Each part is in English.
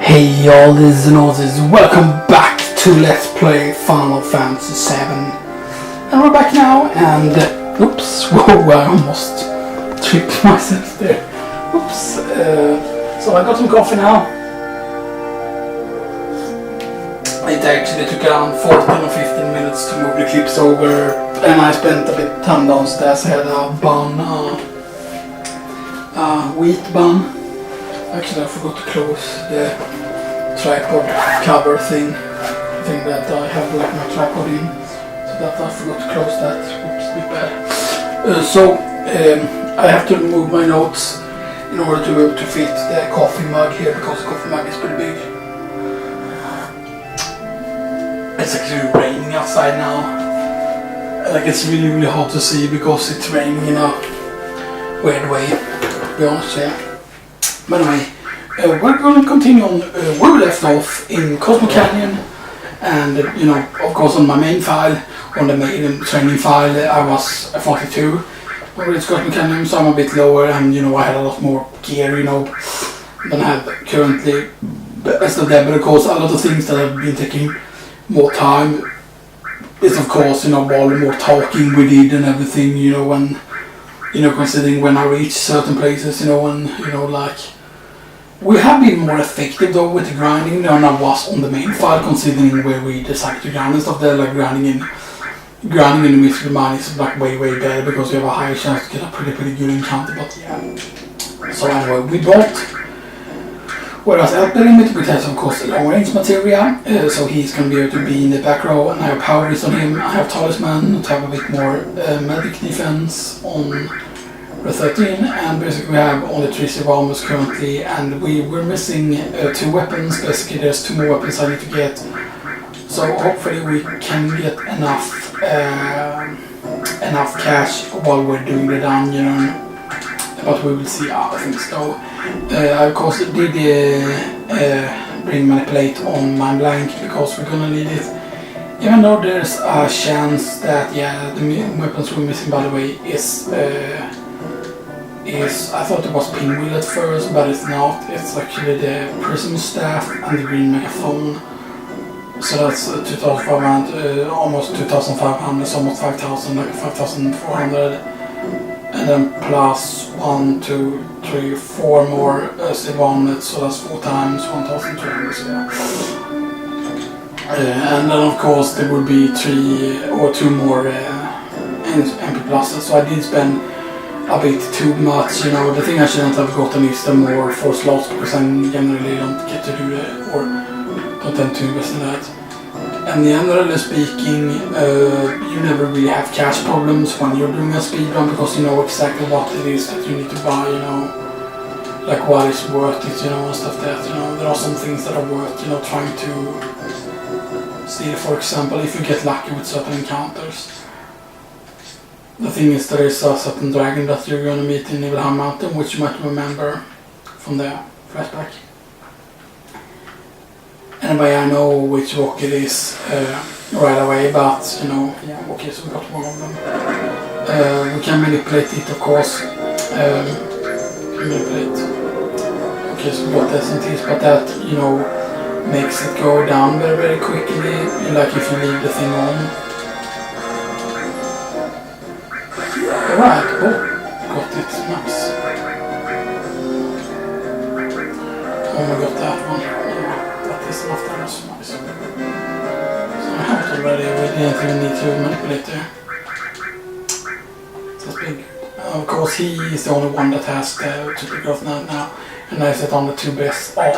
Hey y'all, this is Noses. Welcome back to Let's Play Final Fantasy VII. And we're back now, and oops, whoa, I almost tripped myself there. Oops, so I got some coffee now. It actually took around 14 or 15 minutes to move the clips over, and I spent a bit of time downstairs. I had a bun, wheat bun. Actually, I forgot to close the tripod cover thing that I have like my tripod in, so that I forgot to close that. Oops, a bit bad. I have to move my notes in order to be able to fit the coffee mug here, because the coffee mug is pretty big. It's actually raining outside now. Like, it's really hard to see because it's raining in a weird way, to be honest. Yeah. But anyway, we're going to continue on where we left off in Cosmo Canyon, and of course on my main file, on the main training file, I was 42 when it's Cosmo Canyon, so I'm a bit lower, and I had a lot more gear, than I have currently. As of that, but of course a lot of things that have been taking more time is of course, all the more talking we did and everything, when, considering when I reach certain places, like, we have been more effective though with the grinding than I was on the main file, considering where we decided to grind and stuff there. Like grinding in the Mythril mine is like way better because you have a higher chance to get a pretty good encounter. But yeah. So anyway, we bought, whereas Elper Limit, which has of course long range materia, so he's going to be able to be in the back row, and I have power wrist on him. I have talisman to have a bit more medic defense on the 13, and basically we have only 3 survivors currently, and we were missing 2 weapons. Basically there's 2 more weapons I need to get, so hopefully we can get enough cash while we're doing the dungeon, but we will see other things though. I of course did bring manipulate on my blank because we're gonna need it, even though there's a chance that the weapons we're missing, by the way, is I thought it was pinwheel at first, but it's not. It's actually the prism staff and the green megaphone. So that's 2,500, almost 2,500, almost 5,000, like 5,400, and then plus 1, 2, 3, 4 more silver omelets, so that's 4 times 1,200. So and then of course there would be 3 or 2 more MP pluses. So I did spend a bit too much, the thing I shouldn't have gotten is the more 4 slots, because I generally don't get to do it, or don't tend to invest in that. And generally speaking, you never really have cash problems when you're doing a speedrun, because you know exactly what it is that you need to buy, like what is worth it, and stuff that, there are some things that are worth, trying to steal. For example, if you get lucky with certain encounters. The thing is, there is a certain dragon that you're going to meet in Nibelheim Mountain, which you might remember from the flashback. Anyway, I know which rock it is right away, but okay, so we got one of them. We can manipulate it, of course. Manipulate. Okay, so we got SNTs, but that, makes it go down very quickly, like if you leave the thing on. Alright, got it, nice. Oh, we got that one. Yeah, that is enough, that was nice. So I have it already, we didn't even need to manipulate there. That's big. Of course, he is the only one that has the triple growth now, and I set on the 2 best all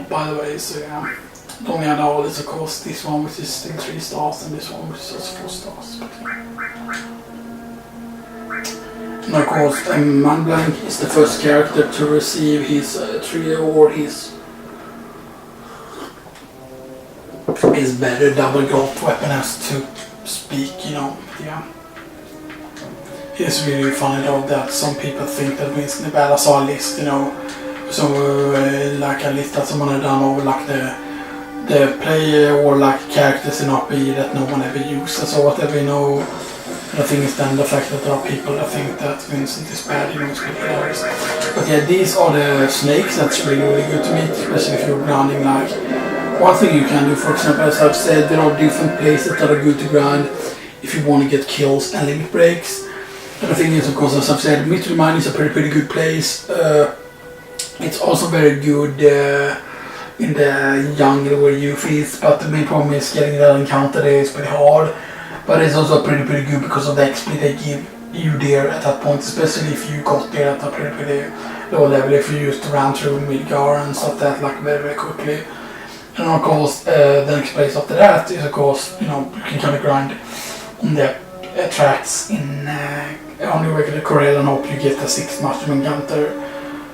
by the way, so yeah. The only other all is of course this one, which is still 3 stars, and this one which is just 4 stars. And of course, Manblank is the first character to receive his trio, or his better double growth weapon, as to speak, yeah. It's really funny though that some people think that Winston Nibali saw a list, so like a list that someone had done over like the player or like characters in RP that no one ever uses or whatever, And the thing is then the fact that there are people that think that Vincent is bad, you know, it's pretty hilarious. But yeah, these are the snakes that's really, really good to meet, especially if you're grinding. Like, one thing you can do, for example, as I've said, there are different places that are good to grind if you want to get kills and limit breaks. And the thing is, of course, as I've said, Mythril is a pretty good place. It's also very good in the jungle where you feast, but the main problem is getting that encounter there is pretty hard. But it's also pretty good because of the XP they give you there at that point, especially if you got there at a pretty low level, if you used to run through Midgar and stuff that like very quickly. And of course, the next place after that is, of course, you know, you can kind of grind on the tracks in on your regular Corel and hope you get the 6th mushroom encounter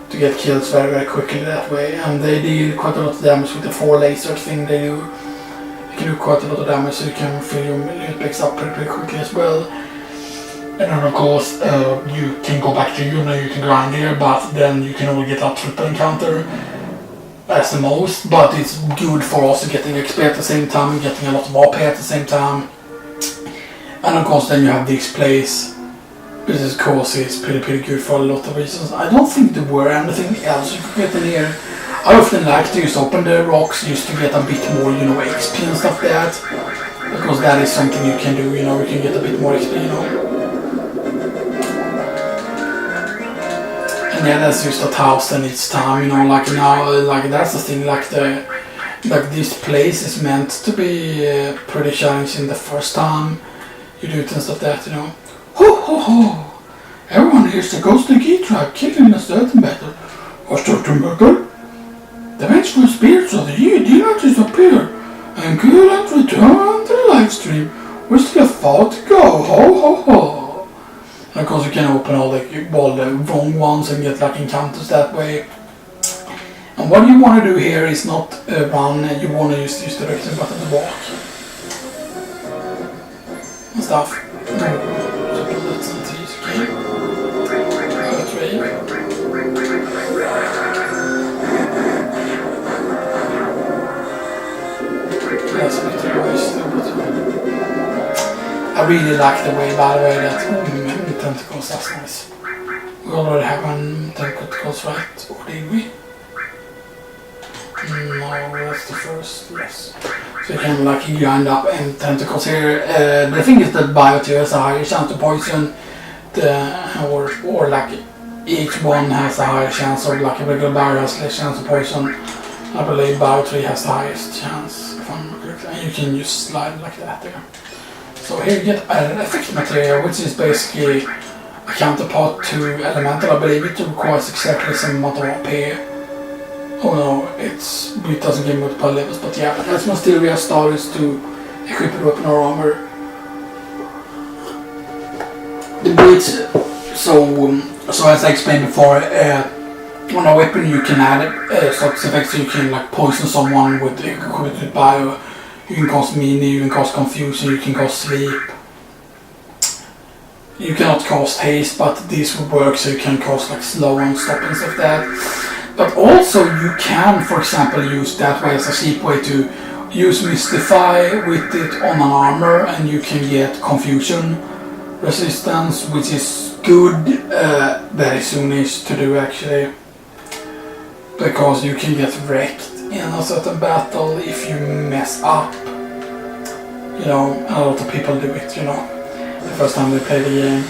to get kills very quickly that way. And they deal quite a lot of damage with the 4 laser thing they do. You can do quite a lot of damage, so you can fill your limit breaks up pretty quickly as well. And then of course you can go back to you can grind here, but then you can only get a triple encounter as the most. But it's good for also getting XP at the same time, getting a lot of AP at the same time. And of course then you have this place. This course is pretty good for a lot of reasons. I don't think there were anything else you could get in here. I often like to just open the rocks just to get a bit more, you know, XP and stuff like that. Because that is something you can do, you know, you can get a bit more XP, you know. And yeah, that's just 1,000 each time, you know, like now, like that's the thing, like this place is meant to be pretty challenging the first time you do it and stuff like that, you know. Ho ho ho! Everyone here's the ghostly key tribe killing a certain battle or certain burger. The vengeful spirits of the year do not disappear and couldn't return to the live stream. We're still far to go, ho ho ho! And of course you can open all the wrong ones and get like encounters that way. And what you want to do here is not run, you want to use the direction button to walk. And stuff. I really like the way, by the way, that tentacles, that's nice. We already have one tentacles, right? Or did we? No, that's the first, yes. So you can like grind up and tentacles here. The thing is that Biotear has a higher chance to poison, or like each one has a higher chance, or like a regular Bio has less chance to poison. I believe Biotear has the highest chance, if I'm correct, and you can just slide like that there. So here you get an effect materia, which is basically a counterpart to elemental. I believe it requires exactly the same amount of AP. Oh no, it doesn't give multiple levels, but yeah, that's materia status to equip a weapon or armor. The bridge, so as I explained before, on a weapon you can add such effects, so you can like poison someone with equipped with bio. You can cause mini, you can cause confusion, you can cause sleep. You cannot cause haste, but this would work, so you can cause like slow and stop and stuff like that. But also you can, for example, use that way as a cheap way to use Mystify with it on an armor, and you can get confusion resistance, which is good very soonish to do actually. Because you can get wrecked in a certain battle if you mess up. You know, a lot of people do it, you know. The first time they play the game,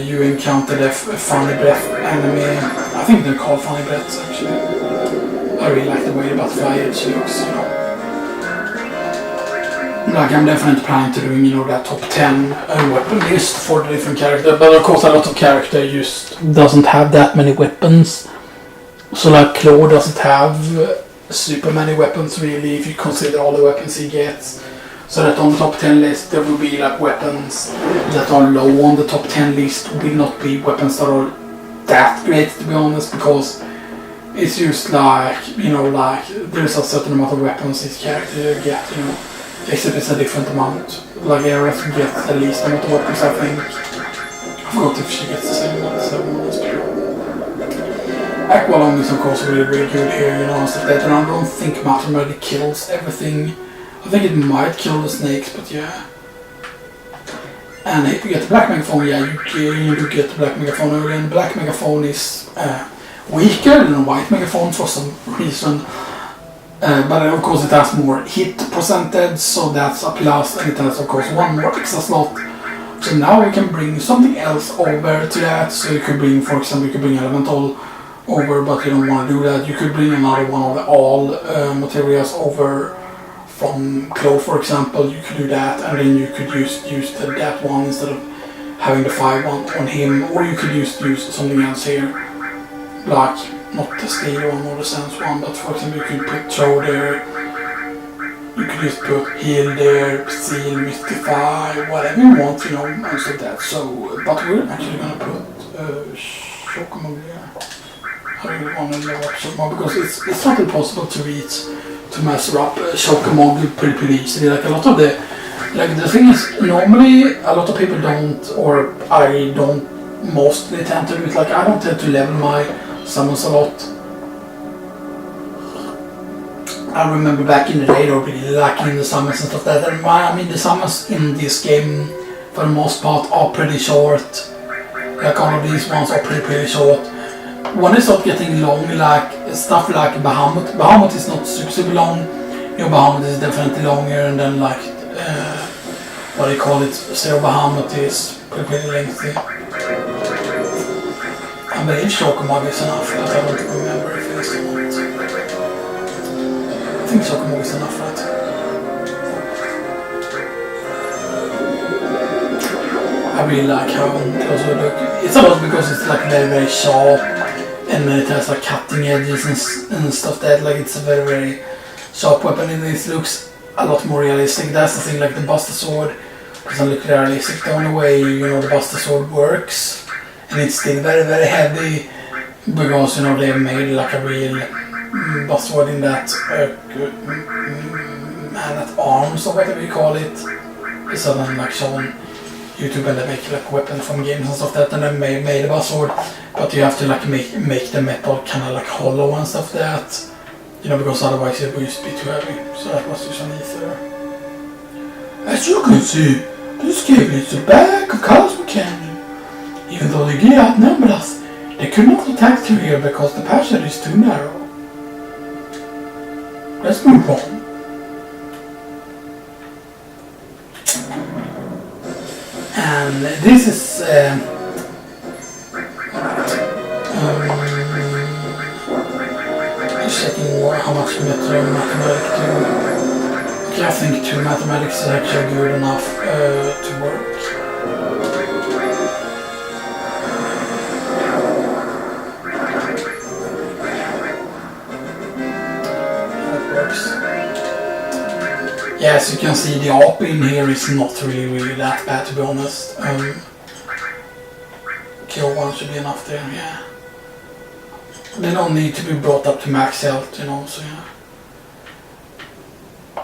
you encounter the funny breath enemy. I think they're called funny breaths actually. I really like the way the butterfly edge looks, you know. Like I'm definitely planning to doing, you know, that top 10 weapon list for the different characters. But of course a lot of characters just doesn't have that many weapons. So like Claw doesn't have super many weapons really, if you consider all the weapons he gets. So that on the top 10 list there will be like weapons that are low on the top 10 list will not be weapons that are that great, to be honest, because it's just like, you know, like there's a certain amount of weapons each character get, you know, except it's a different amount. Like Ares gets the least amount of weapons, I think. I forgot if she gets the same amount as everyone else. Aqualung is of course really good here, you know, and stuff like that, and I don't think Matter really kills everything. I think it might kill the snakes, but yeah. And if you get the black megaphone, yeah, you do get the black megaphone early, and the black megaphone is weaker than the white megaphone for some reason. But of course it has more hit percentage, so that's a plus, and it has of course one more extra slot. So now we can bring something else over to that. So you could bring, for example, you could bring Elemental over, but you don't want to do that. You could bring another one of the all materials over from Claw, for example. You could do that, and then you could use that one instead of having the 5 one on him, or you could use something else here, like not the steel one or the sense one, but for example you could put throw there. You could just put heal there, seal, mystify, whatever you want, you know, most of that. So, but we're actually gonna put Shokomo here. I really want to level up Shokomo because it's not impossible to reach, to master up Shokomo pretty easily. Like a lot of the thing is, normally a lot of people don't, or I don't mostly tend to do it. Like I don't tend to level my summons a lot. I remember back in the day they were really lacking in the summons and stuff like that. And I mean the summons in this game for the most part are pretty short. Like all of these ones are pretty short. When they start getting long, like stuff like Bahamut is not super long. You know, Bahamut is definitely longer, and then like what do you call it, Zero Bahamut is pretty lengthy. I believe Shokomo is enough, but I don't remember if it is or not. I think Shokomo is enough, right? I really like how close we look. It's about because it's like very sharp, and it has like cutting edges and stuff that like it's a very sharp weapon, and it looks a lot more realistic. That's the thing, like the Buster Sword doesn't look realistic. The only way, you know, the Buster Sword works, and it's still very heavy, because, you know, they made like a real Buster Sword in that man at arms or whatever you call it. It's then like shown YouTube, and they make like weapons from games and stuff like that, and they made a Buster Sword, but you have to like make the metal kind of like hollow and stuff like that. You know, because otherwise it would just be too heavy. So that was just an ether. As you can see, this cave is the back of Cosmo Canyon. Even though the gear outnumbered us, they could not attack through here because the passage is too narrow. Let's move on. And this is checking how much mathematics do. Okay, I think 2 mathematics is actually good enough to work. That works. Yeah, as you can see, the ARP in here is not really that bad, to be honest. Kill 1 should be enough there, yeah. They don't need to be brought up to max health, you know, so yeah.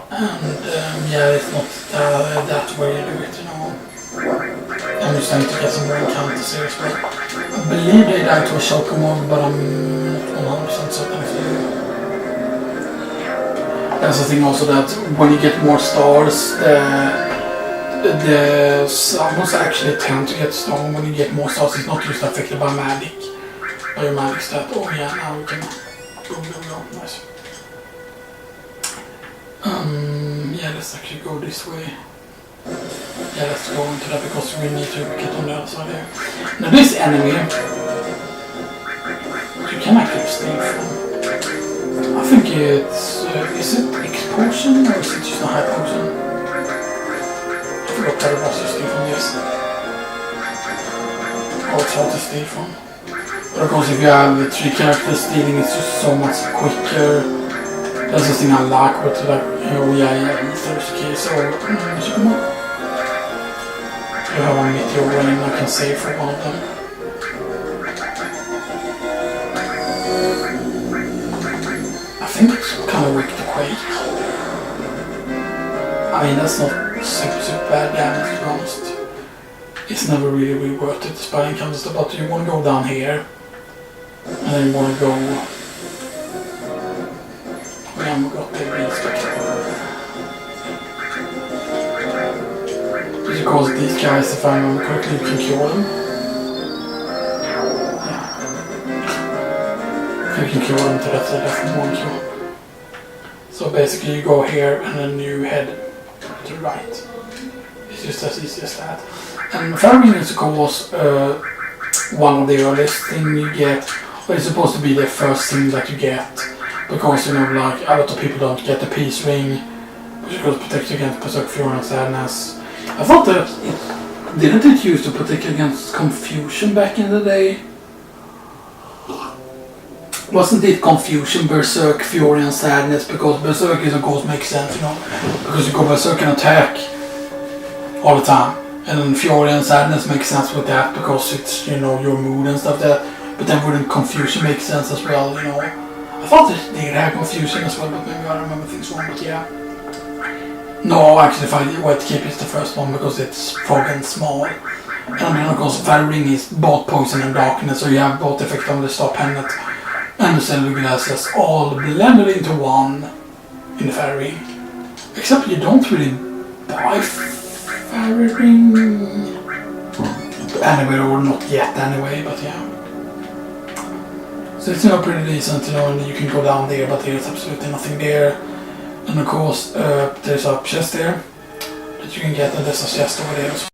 And yeah, it's not that way you do it, you know. I'm just trying to get some more encounters here as well. I believe they died to a Shokomo, but I'm not 100% certain if they do. That's the thing also, that when you get more stars, the summons actually tend to get strong. When you get more stars, it's not just affected by magic. By your magic stat. Oh yeah, now we can go. Nice. Yeah, let's actually go this way. Yeah, let's go into that because we need to get on the other side here. Now this enemy, you can actually steal from. I think it's, is it X potion or is it just a high potion? I forgot what it was to steal from this. Oh, it's hard to steal from. But of course, if you have 3 characters stealing, it's just so much quicker. That's the thing I like with, like, oh yeah, ethers, okay, so, Shokomo. You have a meteor running, I can save for one of them. I think it's kind of weak to Quake. I mean, that's not super bad damage, to be honest. It's never really worth it, spy encounters, but you want to go down here. And then you want to go. We haven't got the beast. You because these guys, if I remember correctly, you can cure them. Yeah. You can cure them to that side, that's one cure. So basically you go here and then you head to the right. It's just as easy as that. And Fairy Ring is of course one of the earliest things you get, but it's supposed to be the first thing that you get. Because, you know, like, a lot of people don't get the Peace Ring, which goes protect you against Berserk, Fury and Sadness. I thought that didn't it used to protect against Confusion back in the day? Wasn't it Confusion, Berserk, Fury and Sadness? Because Berserk is of course makes sense, you know, because you go Berserk and attack all the time. And then Fury and Sadness makes sense with that because it's, you know, your mood and stuff that. But then wouldn't Confusion make sense as well, you know? I thought they had Confusion as well, but maybe I remember things wrong, but yeah. No, actually, White Cape is the first one because it's fog and small. And then of course Fairy Ring is both poison and darkness, so you have both effects on the Star Pendant and the Silver Glasses all blended into one in the Fairy Ring. Except you don't really buy Fairy Ring anyway, or not yet anyway, but yeah. So it's, you know, pretty decent, you know, and you can go down there, but there's absolutely nothing there. And of course, there's a chest there that you can get, and there's a chest over there.